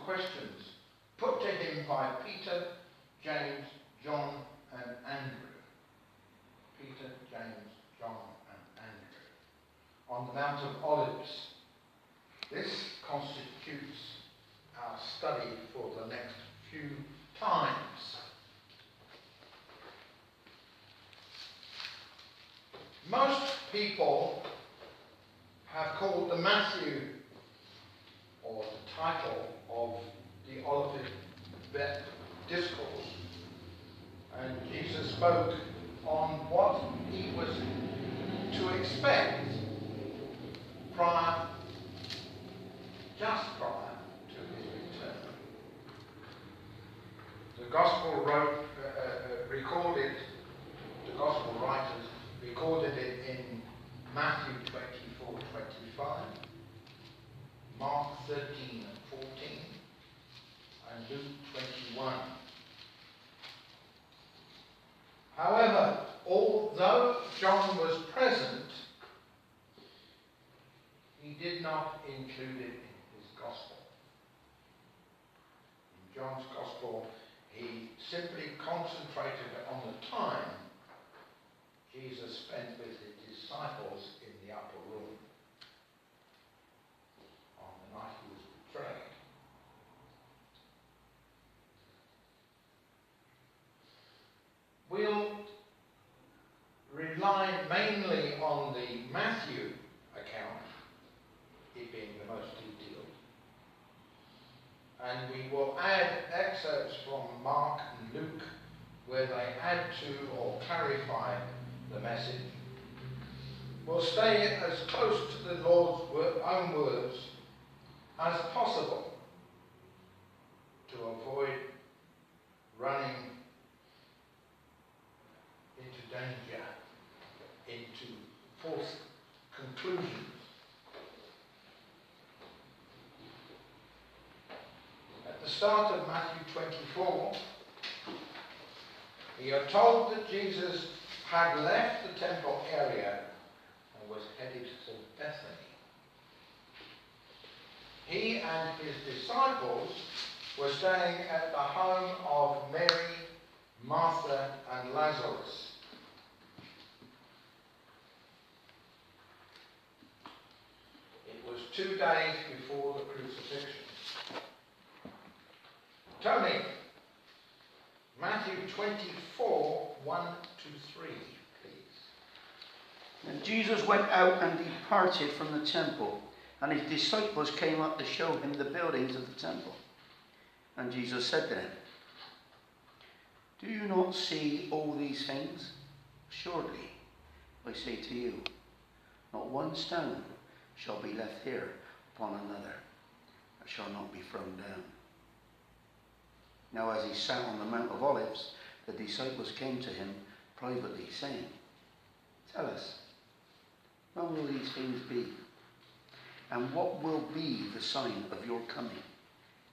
questions put to him by Peter, James, John, and Andrew. Peter, James, John, and Andrew. On the Mount of Olives. This constitutes our study for the next few times. Most people have called the Matthew, or the title of the Olivet Discourse, and Jesus spoke on what he was to expect just prior to his return. The Gospel Gospel writers recorded it in Matthew 24:25, Mark 13 and 14, and Luke 21. However, although John was present, he did not include it in his Gospel. In John's Gospel, he simply concentrated on the time Jesus spent with his disciples in the upper room on the night he was betrayed. We'll rely mainly on the Matthew account, it being the most detailed, and we will add excerpts from Mark and Luke where they add to or clarify the message. We'll stay as close to the Lord's own words as possible to avoid running into danger, into false conclusions. At the start of Matthew 24, we are told that Jesus had left the temple area and was headed for Bethany. He and his disciples were staying at the home of Mary, Martha, and Lazarus. It was 2 days before the crucifixion. Tony, Matthew 24, 1 to 3, please. And Jesus went out and departed from the temple, and his disciples came up to show him the buildings of the temple. And Jesus said to them, "Do you not see all these things? Surely, I say to you, not one stone shall be left here upon another, that shall not be thrown down." Now as he sat on the Mount of Olives, the disciples came to him privately, saying, "Tell us, when will these things be? And what will be the sign of your coming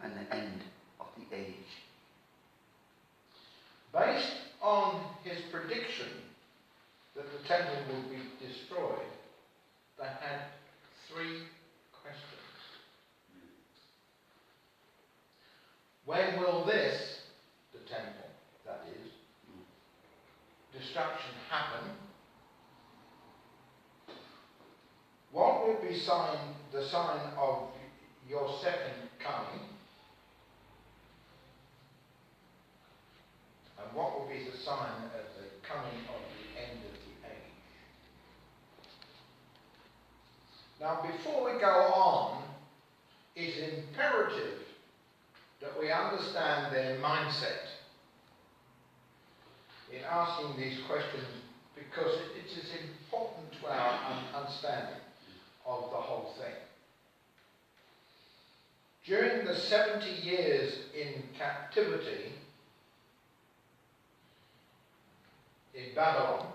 and the end of the age?" Based on his prediction that the temple would be destroyed, they had 3 questions. When will this, the temple, that is, destruction happen? What will be the sign of your second coming? And what will be the sign of the coming of the end of the age? Now, before we go on, it's imperative that we understand their mindset in asking these questions, because it is important to our understanding of the whole thing. During the 70 years in captivity in Babylon,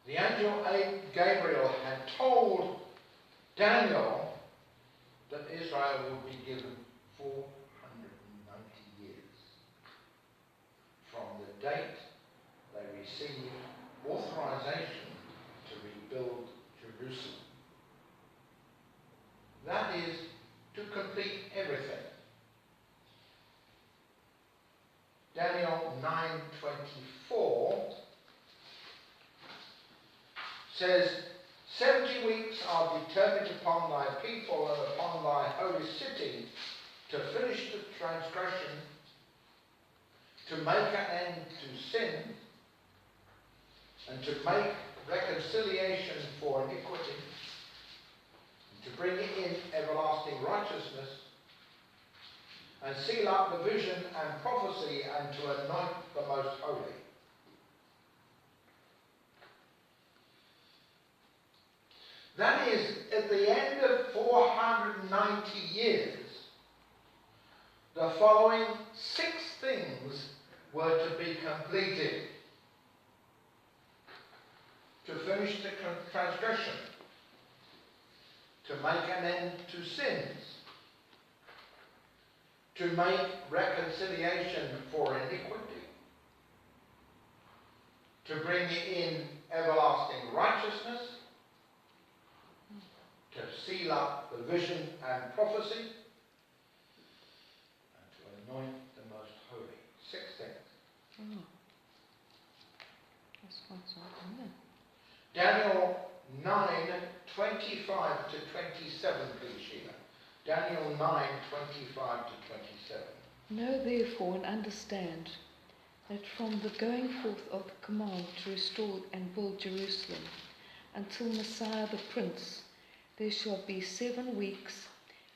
the angel Gabriel had told Daniel that Israel would be given 490 years from the date they received authorization to rebuild Jerusalem. That is, to 4 says, 70 weeks are determined upon thy people and upon thy holy city to finish the transgression, to make an end to sin, and to make reconciliation for iniquity, and to bring in everlasting righteousness, and seal up the vision and prophecy, and to anoint the most holy. That is, at the end of 490 years, the following 6 things were to be completed. To finish the transgression, to make an end to sins, to make reconciliation for iniquity, to bring in everlasting righteousness, to seal up the vision and prophecy, and to anoint the most holy. 6 things. Oh. That's quite something, isn't it? Daniel 9:25 to 27, please, Sheila. Daniel 9:25 to 27. Know therefore and understand that from the going forth of the command to restore and build Jerusalem until Messiah the Prince, there shall be 7 weeks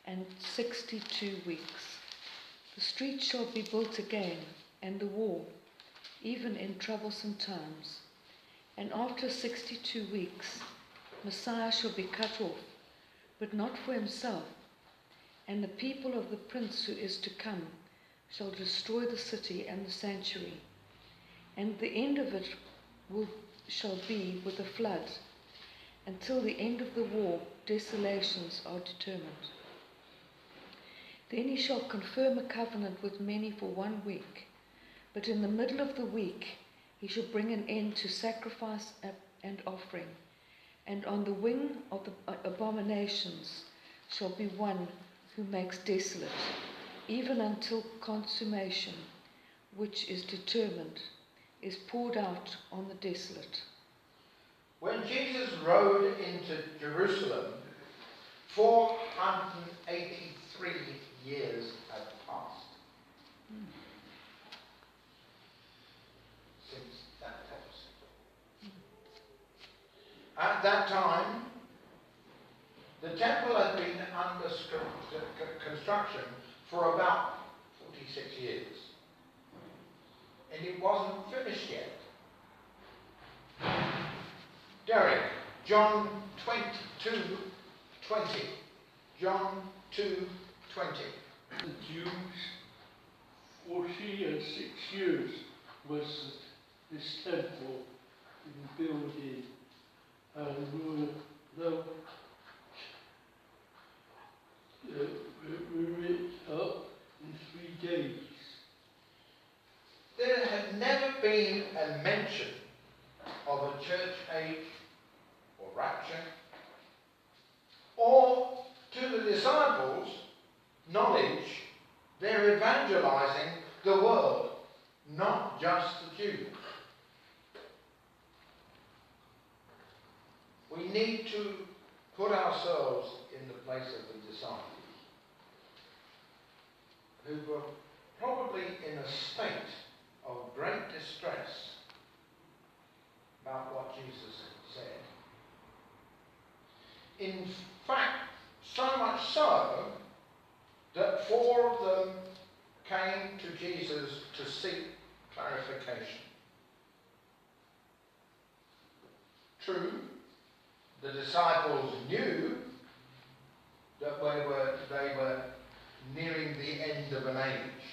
and 62 weeks. The street shall be built again, and the wall, even in troublesome times. And after 62 weeks, Messiah shall be cut off, but not for himself. And the people of the Prince who is to come shall destroy the city and the sanctuary. And the end of it shall be with a flood. Until the end of the war, desolations are determined. Then he shall confirm a covenant with many for 1 week. But in the middle of the week, he shall bring an end to sacrifice and offering, and on the wing of the abominations shall be one who makes desolate, even until consummation, which is determined, is poured out on the desolate. When Jesus rode into Jerusalem, 483 years had passed. That prophecy. At that time, the temple had been under construction for about 46 years, and it wasn't finished yet. Derek, John 22:20. John 2:20. The Jews, 46 years was this temple in building, and we it up in 3 days. There had never been a mention of a church age or rapture, or to the disciples' knowledge, they're evangelizing the world, not just the Jews. We need to put ourselves in the place of the disciples, who were probably in a state of great distress about what Jesus said. In fact, so much so that 4 of them came to Jesus to seek clarification. True, the disciples knew that they were nearing the end of an age.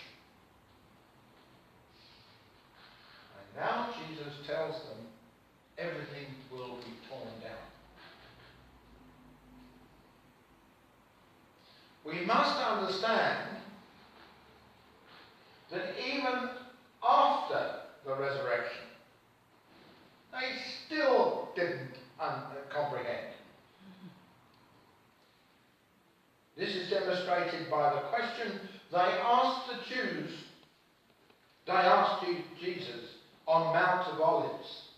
And now Jesus tells them everything will be torn down. We must understand that even after the resurrection, they still didn't comprehend. This is demonstrated by the question they asked the Jews, they asked Jesus on Mount of Olives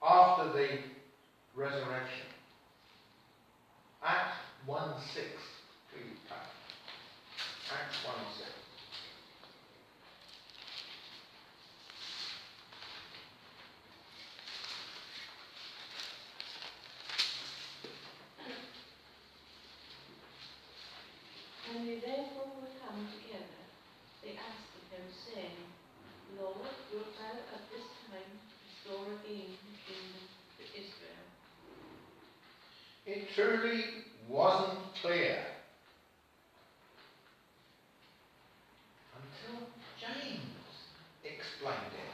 after the resurrection. Acts 1:6, please, Pat. Acts 1:6. When they therefore were come together, they asked of him, saying, Lord, wilt thou at this time restore again the kingdom to Israel? It truly wasn't clear until James explained it.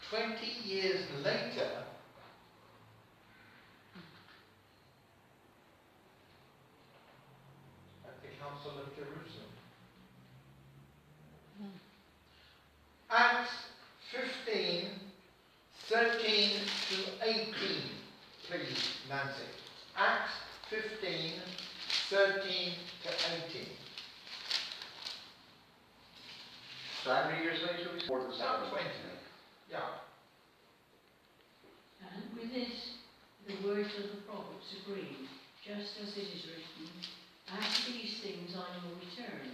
20 years later, at the Council of Jerusalem. Acts 15, 13 to 18, please, Nancy. Acts 15, 13 to 18. So how many years later we saw the About 20. Yeah. And with this, the words of the prophets agreed, just as it is written, after these things I will return,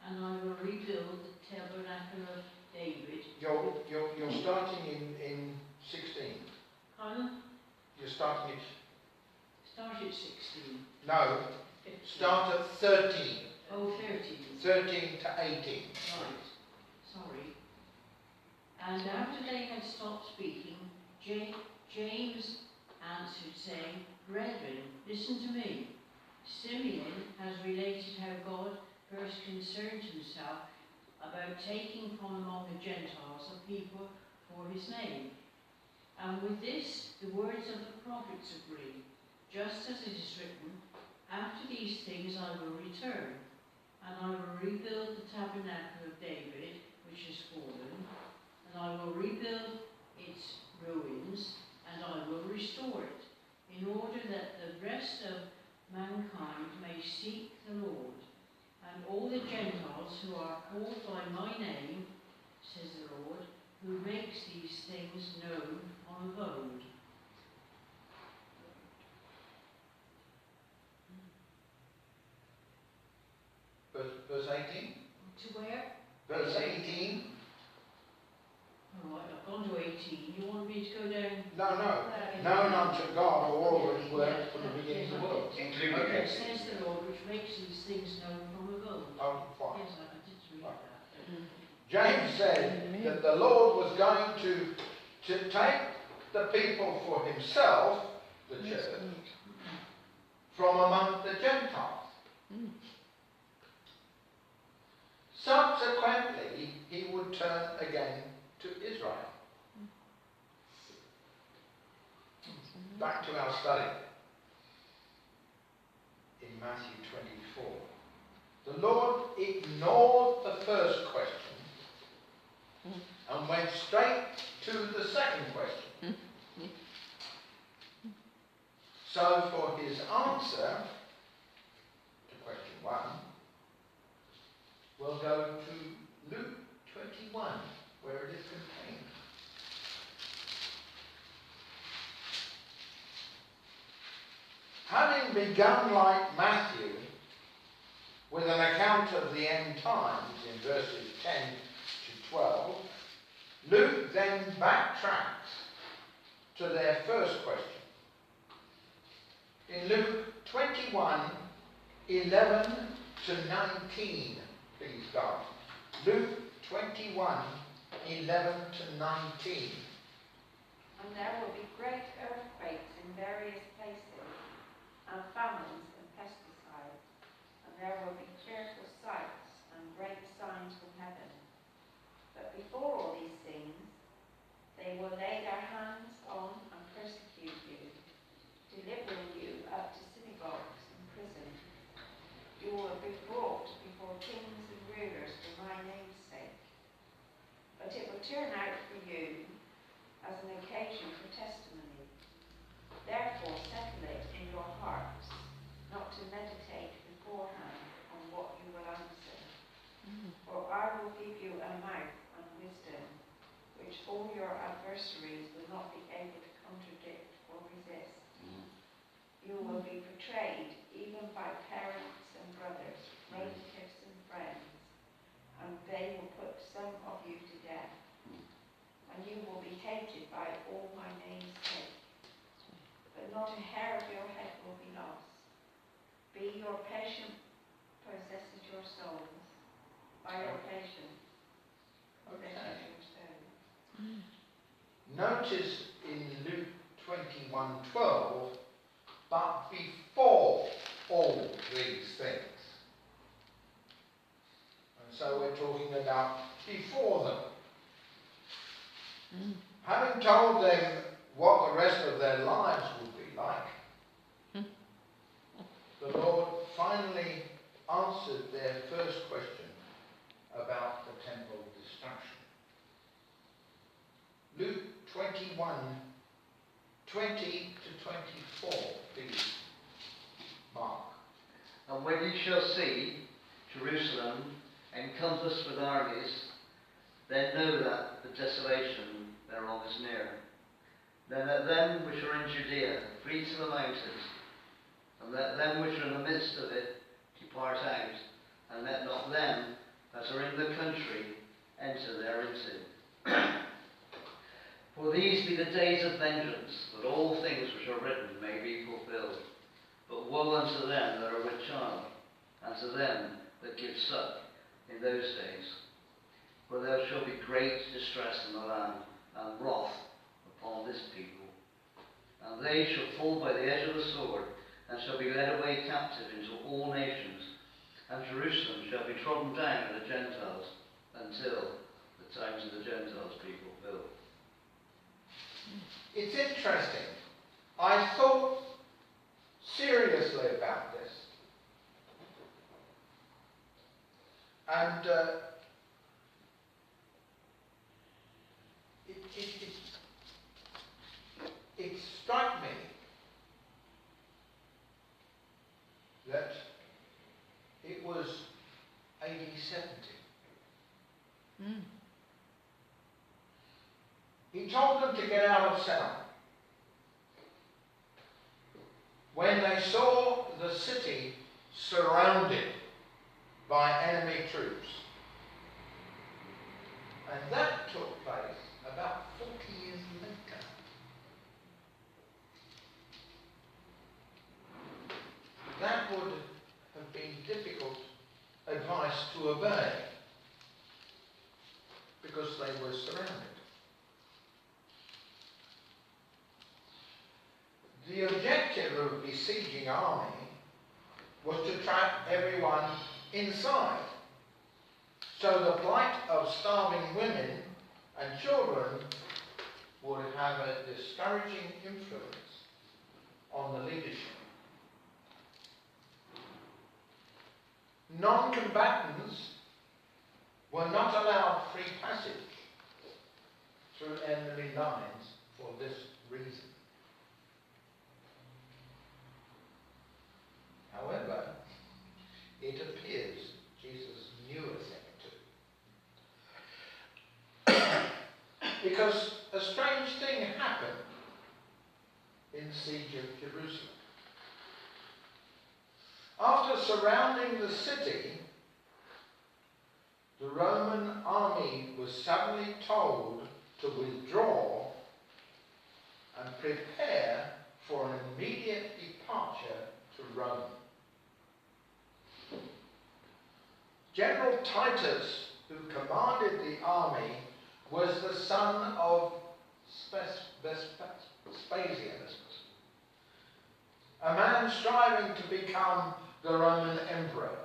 and I will rebuild the tabernacle of David. You're starting in 16. Pardon? You're starting at... Start at 16. No, 15. start at 13. Oh, 13. 13 to 18. Right. Sorry. And after they had stopped speaking, James answered, saying, Brethren, listen to me. Simeon has related how God first concerned himself about taking from among the Gentiles a people for his name. And with this, the words of the prophets agree, just as it is written, after these things I will return, and I will rebuild the tabernacle of David, which is fallen, and I will rebuild its ruins, and I will restore it, in order that the rest of mankind may seek the Lord, and all the Gentiles who are called by my name, says the Lord, who makes these things known on of old. Verse 18? To where? Verse 18? All right, I've gone to 18. You want me to go down? No. Known unto God are all his works from the beginning of the world. Including Okay, Okay. says the Lord, which makes these things known from of old. Oh, fine. Yes, I did read that. James said that the Lord was going to take the people for himself, the church, from among the Gentiles. Subsequently, he would turn again to Israel. Back to our study in Matthew 24. The Lord ignored the first question and went straight to the second question. So for his answer to question 1, we'll go to Luke 21, where it is contained. Having begun like Matthew with an account of the end times in verses 10 to 12, Luke then backtracks to their first question. In Luke 21, 11 to 19, please God. Luke 21, 11 to 19. And there will be great earthquakes in various places, and famines and pesticides, and there will be fearful sights and great signs from heaven. But before all these things, they will lay their hands on and persecute you, delivering you up to synagogues and prisons. You will be brought before kings and rulers for my name's sake. But it will turn out for you will be betrayed even by parents and brothers, relatives and friends, and they will put some of you to death. And you will be hated by all my name's sake. But not a hair of your head will be lost. Be your patient, possesses your souls. By your patience, possesses your souls. Notice in Luke 21:12, but before all these things. And so we're talking about before them. Having told them what the rest of their lives would be like, the Lord finally answered their first question about the temple destruction. Luke 21:20 to 24, please, Mark. And when you shall see Jerusalem encompassed with armies, then know that the desolation thereof is near. Then let them which are in Judea flee to the mountains, and let them which are in the midst of it depart out, and let not them that are in the country enter thereinto. For these be the days of vengeance, that all things which are written may be fulfilled. But woe unto them that are with child, and to them that give suck in those days. For there shall be great distress in the land, and wrath upon this people. And they shall fall by the edge of the sword, and shall be led away captive into all nations. And Jerusalem shall be trodden down of the Gentiles, until the times of the Gentiles be fulfilled. It's interesting. I thought seriously about this. And it struck me that it was AD 70. He told them to get out of town. When they saw the city surrounded by enemy troops. And that took place about 40 years later. That would have been difficult advice to obey, because they were surrounded. The objective of a besieging army was to trap everyone inside. So the plight of starving women and children would have a discouraging influence on the leadership. Non-combatants were not allowed free passage through enemy lines for this reason. However, it appears Jesus knew a thing or two. Because a strange thing happened in the siege of Jerusalem. After surrounding the city, the Roman army was suddenly told to withdraw and prepare for an immediate departure to Rome. General Titus, who commanded the army, was the son of Vespasian, a man striving to become the Roman emperor.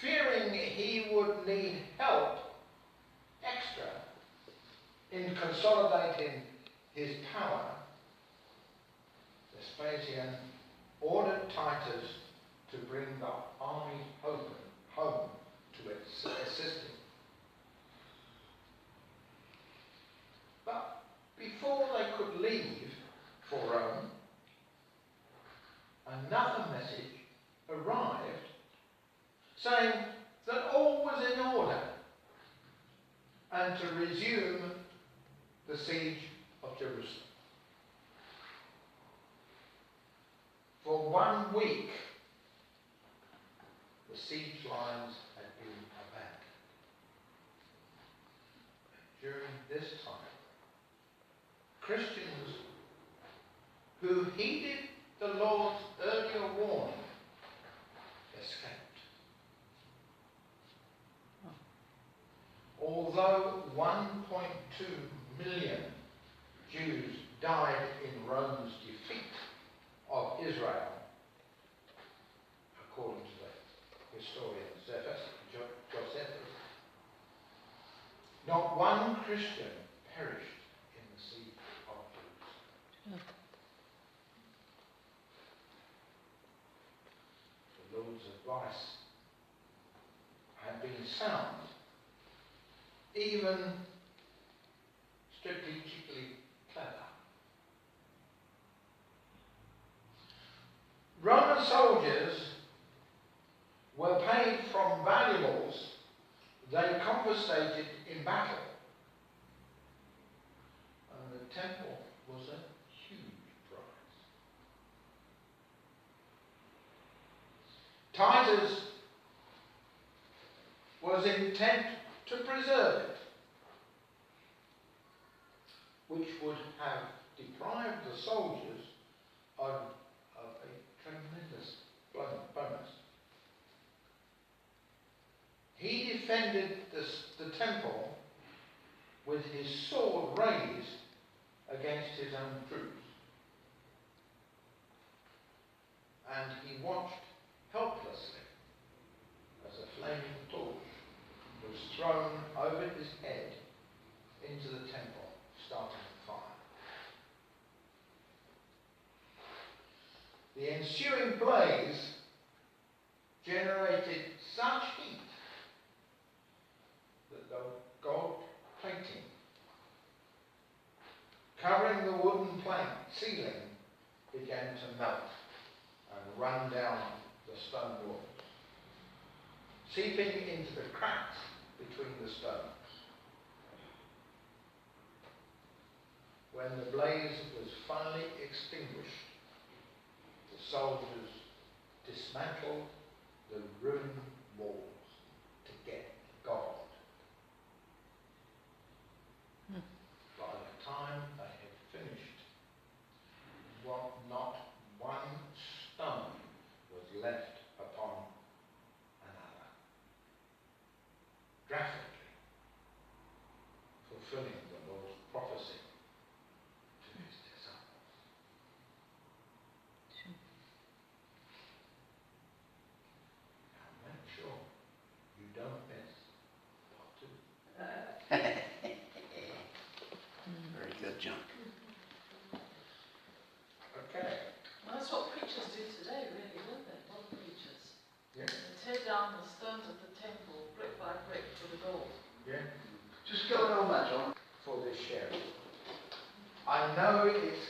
Fearing he would need help extra in consolidating his power, Vespasian ordered Titus to bring the army home to assist him. But before they could leave for Rome, another message arrived saying that all was in order and to resume the siege of Jerusalem. Christians who heeded the Lord's earlier warning escaped. Although 1.2 million Jews died in Rome's defeat of Israel, according to the historian Josephus, not one Christian perished in the siege of Jerusalem. The Lord's advice had been sound, even strategically clever. Roman soldiers were paid from valuables they confiscated in battle. And the temple was a huge prize. Titus was intent to preserve it, which would have deprived the soldiers of a tremendous bonus. He defended the temple with his sword raised against his own troops. And he watched helplessly as a flaming torch was thrown over his head into the temple, starting a fire. The ensuing blaze generated such heat that the gold plating covering the wooden plank ceiling began to melt and run down the stone walls, seeping into the cracks between the stones. When the blaze was finally extinguished, the soldiers dismantled the ruined walls to get gold. By the time they had finished, not one stone was left upon another, graphically fulfilling the Lord's prophecy to his disciples. Now make sure you don't miss part 2. Very good, John. Okay. Well, that's what preachers do today, really, don't they? Modern preachers. Yeah. They tear down the stones of the temple, brick by brick, for the gold. Yeah. Just going on that, John. For this sharing. I know it's